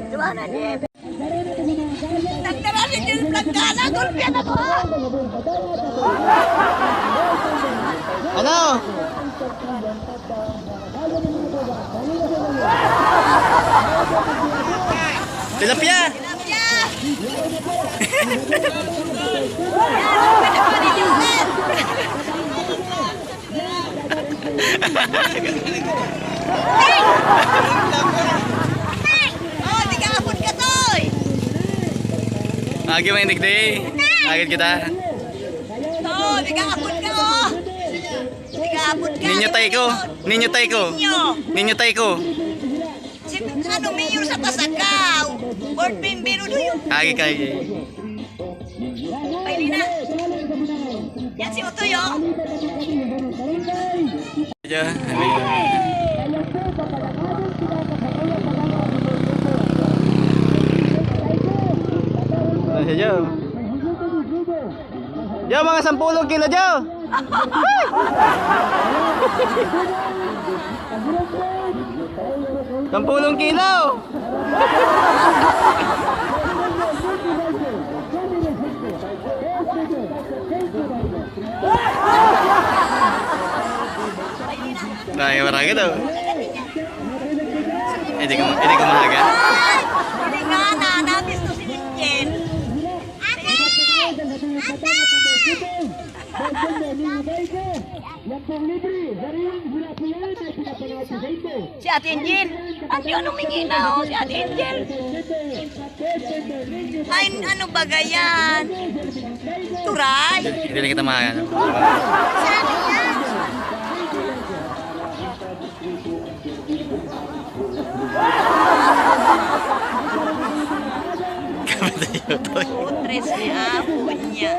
Gimana dia? Nagdarasin yung plagkana, gulpian ako ha! Ano? Tilapia! Tilapia! Oh, tigapon ka toy! Agi mainig di. Agad kita. Oh, tigapon ka oh! Tigapon ka! Ninyo tay ko. Ninyo tay ko. Ninyo tay ko. Si ano, mayor sa Pasakaw! Board bimbiro doon! Agi kay. Pwede na! Yan si Utoy oh! Ja. Ano Jo? Jo, mga 10 kilo Jo. 10 kilo. Nah, yang marah gitu. Ini kumahaga. Hindi nga na, nabis to si Ninjen! Ate! Ate! Si Ate Angel! Ate, ano humingi na oh, si Ate Angel? Ay, ano ba gayan? Turay? Hindi na kita mahaga. Si Ate yan! Kapatid yun to. Putres ni Apo niya.